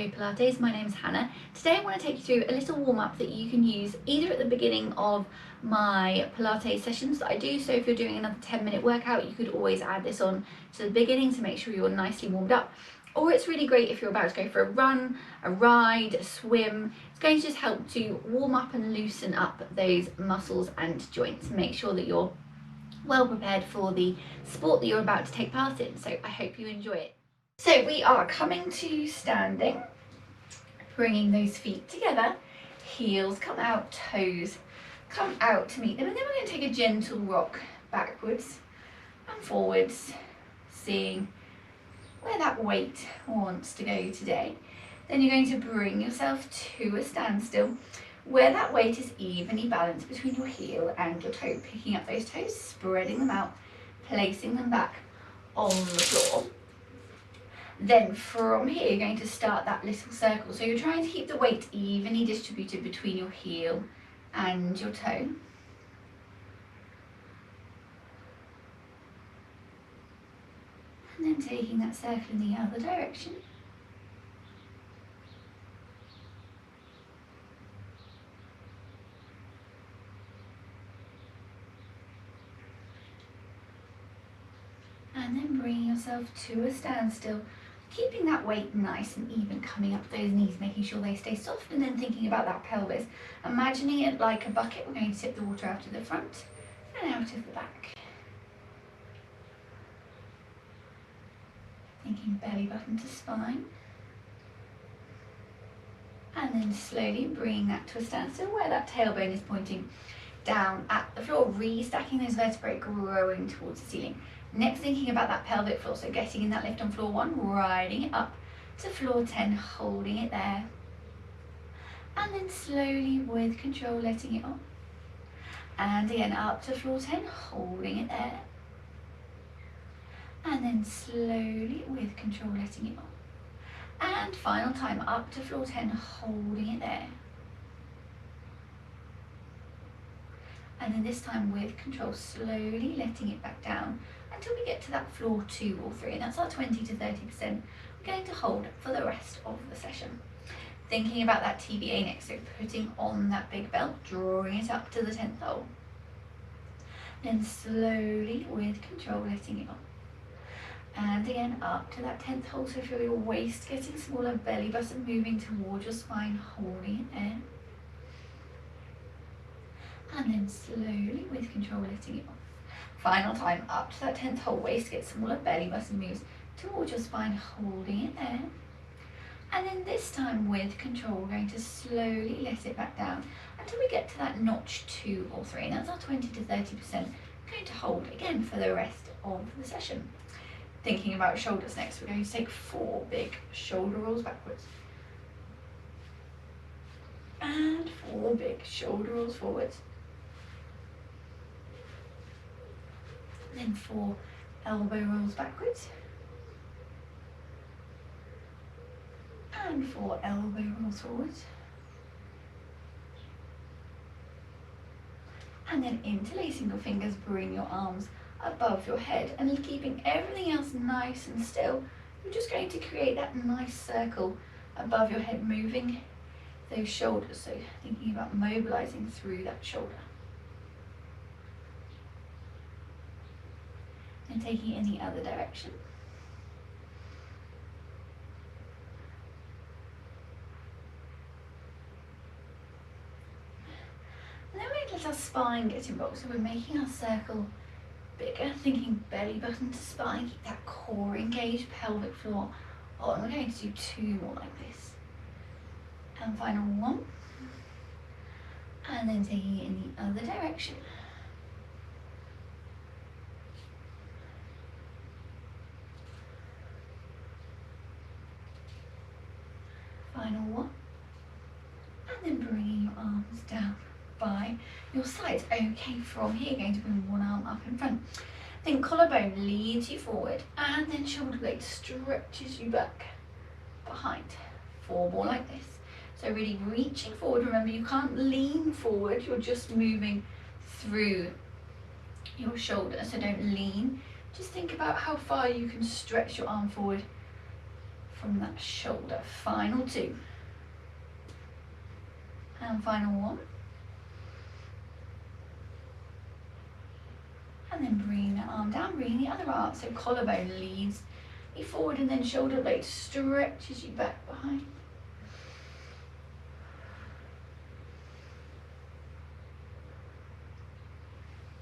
Joy Pilates. My name is Hannah. Today I want to take you through a little warm-up that you can use either at the beginning of my Pilates sessions that I do. So if you're doing another 10-minute workout, you could always add this on to the beginning to make sure you're nicely warmed up. Or it's really great if you're about to go for a run, a ride, a swim. It's going to just help to warm up and loosen up those muscles and joints. Make sure that you're well prepared for the sport that you're about to take part in. So I hope you enjoy it. So we are coming to standing, bringing those feet together, heels come out, toes come out to meet them, and then we're going to take a gentle rock backwards and forwards, seeing where that weight wants to go today. Then you're going to bring yourself to a standstill where that weight is evenly balanced between your heel and your toe, picking up those toes, spreading them out, placing them back on the floor. Then from here, you're going to start that little circle. So you're trying to keep the weight evenly distributed between your heel and your toe. And then taking that circle in the other direction. And then bringing yourself to a standstill, keeping that weight nice and even, coming up those knees, making sure they stay soft, and then thinking about that pelvis. Imagining it like a bucket. We're going to tip the water out of the front and out of the back. Thinking belly button to spine. And then slowly bringing that to a standstill where that tailbone is pointing down at the floor, restacking those vertebrae, growing towards the ceiling. Next, thinking about that pelvic floor, so getting in that lift on floor 1, riding it up to floor 10, holding it there. And then slowly, with control, letting it off. And again, up to floor 10, holding it there. And then slowly, with control, letting it off. And final time, up to floor 10, holding it there. And then this time with control, slowly letting it back down until we get to that floor 2 or 3, and that's our 20 to 30%. We're going to hold for the rest of the session. Thinking about that TBA next, so putting on that big belt, drawing it up to the 10th hole. Then slowly, with control, letting it off. And again, up to that 10th hole, so feel your waist getting smaller, belly button moving towards your spine, holding it there. And then slowly, with control, letting it off. Final time, up to that 10th hole, waist gets smaller, belly button moves towards your spine, holding it there. And then this time, with control, we're going to slowly let it back down until we get to that notch 2 or 3, and that's our 20 to 30%. We're going to hold again for the rest of the session. Thinking about shoulders next, we're going to take 4 big shoulder rolls backwards. And 4 big shoulder rolls forwards. Then 4 elbow rolls backwards. And 4 elbow rolls forwards. And then interlacing your fingers, bring your arms above your head and keeping everything else nice and still. You're just going to create that nice circle above your head, moving those shoulders. So thinking about mobilizing through that shoulder. And taking it in the other direction. And then we let our spine get involved. So we're making our circle bigger, thinking belly button to spine, keep that core engaged, pelvic floor on. We're going to do 2 more like this. And final 1. And then taking it in the other direction. Final 1, and then bringing your arms down by your sides. Okay, from here, you're going to bring one arm up in front. Then collarbone leads you forward, and then shoulder blade stretches you back behind. 4 more like this. So really reaching forward. Remember, you can't lean forward, you're just moving through your shoulder, so don't lean. Just think about how far you can stretch your arm forward from that shoulder. Final 2. And final 1. And then bring that arm down, bring the other arm. So collarbone leads you forward and then shoulder blade stretches you back behind.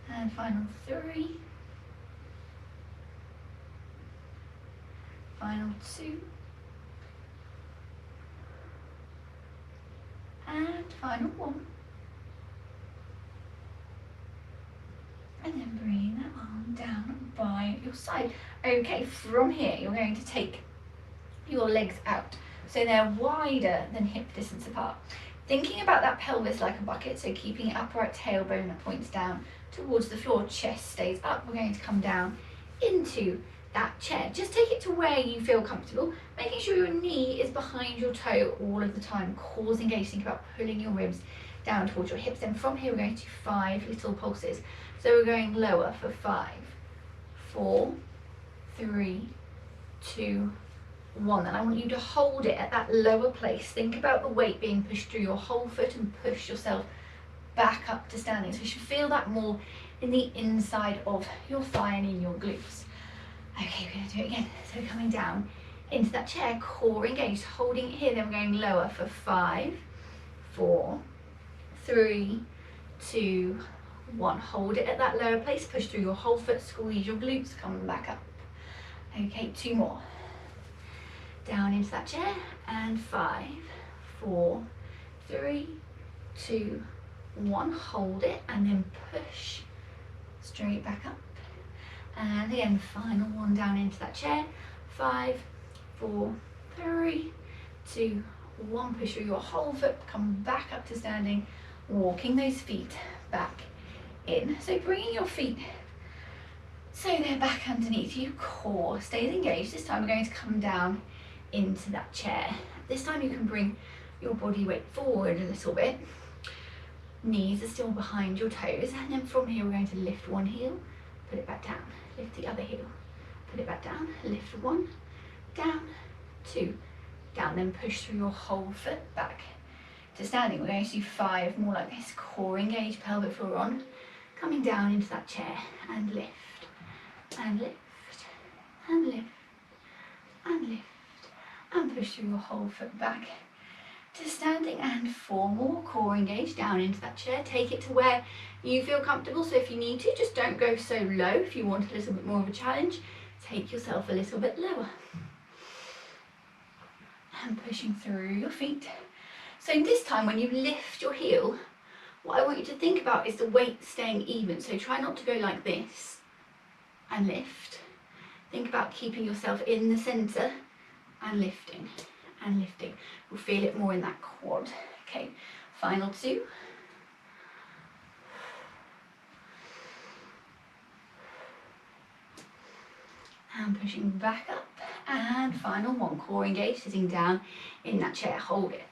And final 3. Final 2. And final 1. And then bring that arm down by your side. Okay, from here you're going to take your legs out so they're wider than hip distance apart. Thinking about that pelvis like a bucket, so keeping it upright, tailbone that points down towards the floor, chest stays up. We're going to come down into that chair. Just take it to where you feel comfortable, making sure your knee is behind your toe all of the time. Cores engaged. Think about pulling your ribs down towards your hips. Then from here we're going to do 5 little pulses. So we're going lower for 5, 4, 3, 2, 1. And I want you to hold it at that lower place. Think about the weight being pushed through your whole foot and push yourself back up to standing. So you should feel that more in the inside of your thigh and in your glutes. Okay, we're going to do it again. So coming down into that chair, core engaged, holding it here. Then we're going lower for 5, 4, 3, 2, 1. Hold it at that lower place, push through your whole foot, squeeze your glutes, come back up. Okay, 2 more. Down into that chair, and 5, 4, 3, 2, 1. Hold it and then push straight back up. And again, final 1 down into that chair. 5, 4, 3, 2, 1. Push through your whole foot, come back up to standing, walking those feet back in. So bringing your feet so they're back underneath you, core stays engaged. This time we're going to come down into that chair. This time you can bring your body weight forward a little bit. Knees are still behind your toes, and then from here we're going to lift one heel, put it back down, lift the other heel, put it back down, lift 1, down, 2, down, then push through your whole foot back to standing. We're going to do 5 more like this, core engaged, pelvic floor on, coming down into that chair, and lift, and lift, and lift, and lift, and push through your whole foot back to standing, and 4 more, core engaged, down into that chair. Take it to where you feel comfortable, so if you need to, just don't go so low. If you want a little bit more of a challenge, take yourself a little bit lower. And pushing through your feet. So this time when you lift your heel, what I want you to think about is the weight staying even. So try not to go like this and lift. Think about keeping yourself in the center and lifting and lifting. We'll feel it more in that quad. Okay, final 2. And pushing back up. And final 1, core engaged, sitting down in that chair, hold it.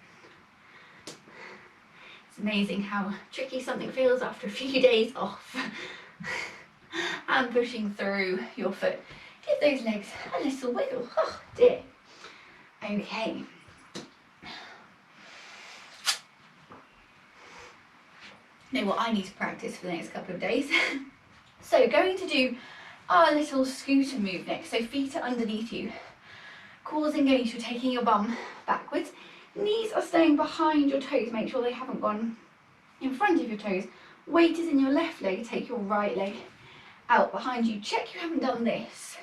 It's amazing how tricky something feels after a few days off. And pushing through your foot. Give those legs a little wiggle. Oh dear. Okay. Know what I need to practice for the next couple of days. So going to do our little scooter move next. So feet are underneath you. Cores engaged, you're taking your bum backwards. Knees are staying behind your toes. Make sure they haven't gone in front of your toes. Weight is in your left leg. Take your right leg out behind you. Check you haven't done this.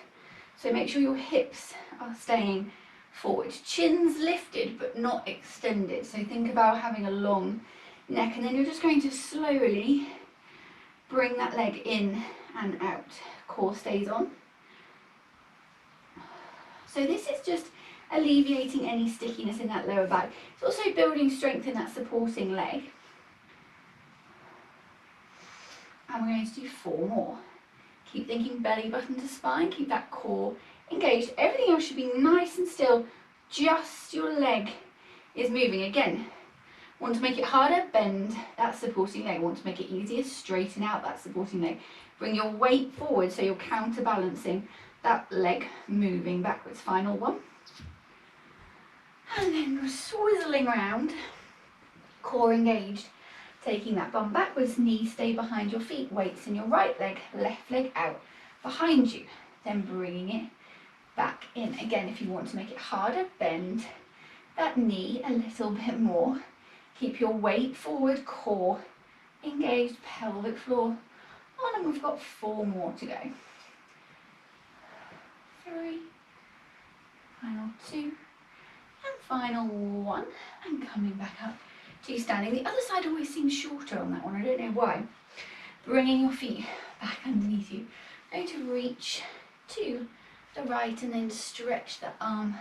So make sure your hips are staying forward. Chin's lifted but not extended. So think about having a long neck, and then you're just going to slowly bring that leg in and out. Core stays on. So this is just alleviating any stickiness in that lower back. It's also building strength in that supporting leg. And we're going to do 4 more. Keep thinking belly button to spine, keep that core engaged. Everything else should be nice and still, just your leg is moving. Again, want to make it harder, bend that supporting leg. Want to make it easier, straighten out that supporting leg. Bring your weight forward so you're counterbalancing that leg moving backwards. Final 1. And then swizzling around, core engaged, taking that bum backwards, knees stay behind your feet, weights in your right leg, left leg out behind you, then bringing it back in. Again, if you want to make it harder, bend that knee a little bit more. Keep your weight forward, core engaged, pelvic floor on, and we've got 4 more to go. 3, final 2, and final 1, and coming back up to standing. The other side always seems shorter on that one, I don't know why. Bringing your feet back underneath you. Going to reach to the right and then stretch the arm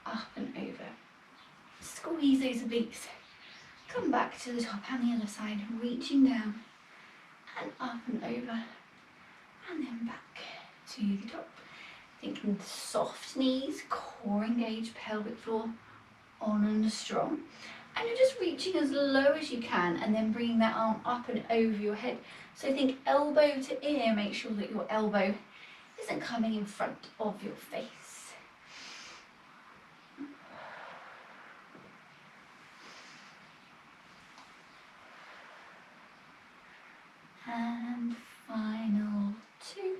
up and over. Squeeze those obliques. Come back to the top and the other side, reaching down and up and over, and then back to the top. Thinking soft knees, core engaged, pelvic floor on and strong. And you're just reaching as low as you can and then bringing that arm up and over your head. So think elbow to ear, make sure that your elbow isn't coming in front of your face. And final 2.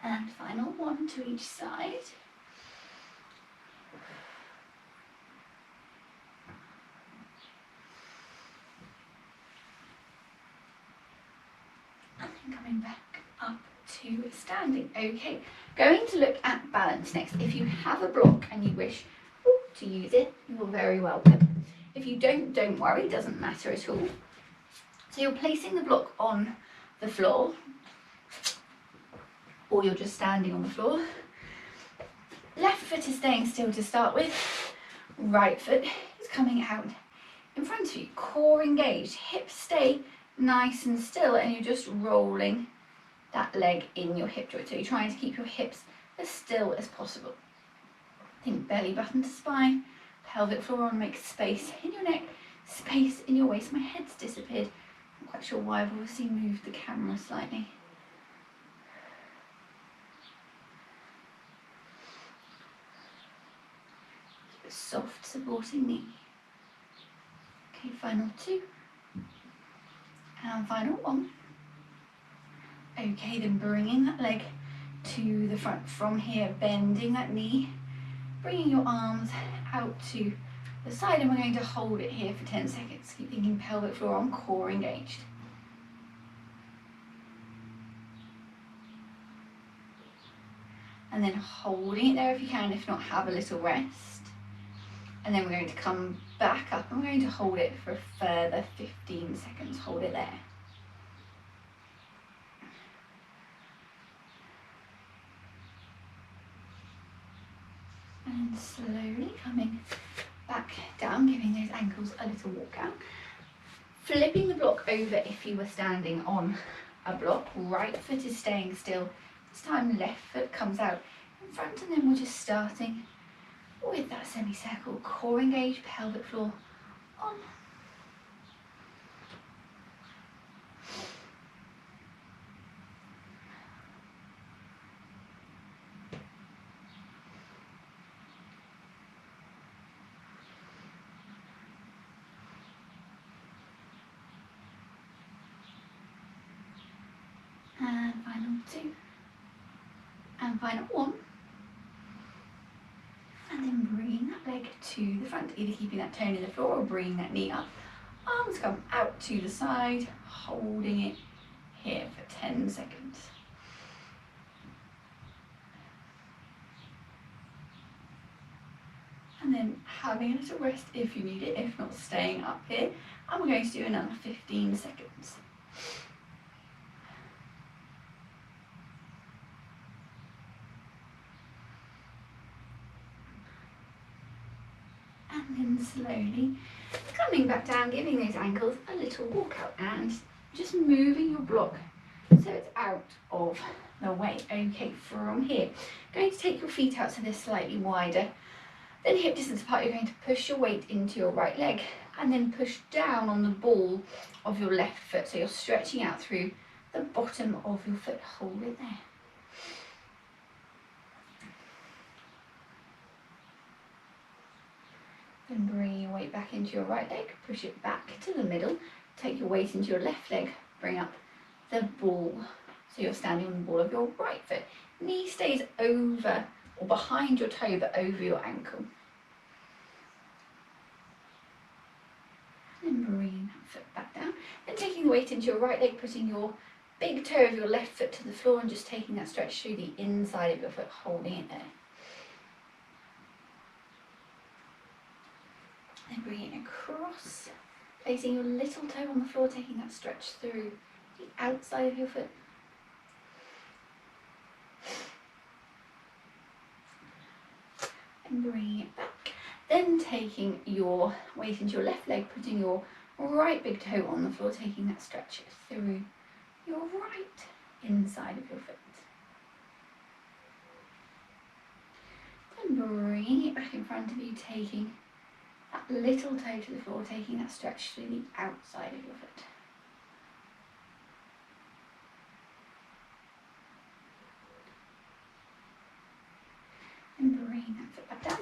And final 1 to each side. And then coming back up to standing. Okay, going to look at balance next. If you have a block and you wish to use it, you're very welcome. If you don't worry, it doesn't matter at all. So you're placing the block on the floor, or you're just standing on the floor. Left foot is staying still to start with. Right foot is coming out in front of you. Core engaged, hips stay nice and still, and you're just rolling that leg in your hip joint. So you're trying to keep your hips as still as possible. Think belly button to spine, pelvic floor on, make space in your neck, space in your waist. My head's disappeared. I'm not quite sure why. I've obviously moved the camera slightly. Soft supporting knee. Okay, final 2 and final 1. Okay, then bringing that leg to the front from here, bending that knee, bringing your arms out to the side, and we're going to hold it here for 10 seconds. Keep thinking pelvic floor on, core engaged. And then holding it there if you can, if not, have a little rest. And then we're going to come back up and we're going to hold it for a further 15 seconds. Hold it there. And slowly coming back down, giving those ankles a little walk out. Flipping the block over if you were standing on a block. Right foot is staying still. This time left foot comes out in front, and then we're just starting with that semicircle. Core engaged, pelvic floor on. And final 2. And final 1. And then bringing that leg to the front, either keeping that toe in the floor or bringing that knee up. Arms come out to the side, holding it here for 10 seconds. And then having a little rest if you need it, if not staying up here. And we're going to do another 15 seconds. And then slowly coming back down, giving those ankles a little walk out and just moving your block so it's out of the way. Okay, from here, going to take your feet out so they're slightly wider than hip distance apart. You're going to push your weight into your right leg and then push down on the ball of your left foot. So you're stretching out through the bottom of your foot. Hold it there. Then bring your weight back into your right leg, push it back to the middle, take your weight into your left leg, bring up the ball. So you're standing on the ball of your right foot. Knee stays over or behind your toe but over your ankle. And bring that foot back down. Then taking the weight into your right leg, putting your big toe of your left foot to the floor and just taking that stretch through the inside of your foot, holding it there. Then bring it across, placing your little toe on the floor, taking that stretch through the outside of your foot. And bring it back. Then taking your weight into your left leg, putting your right big toe on the floor, taking that stretch through your right inside of your foot. Then bring it back in front of you, taking that little toe to the floor, taking that stretch through the outside of your foot. And bring that foot back down.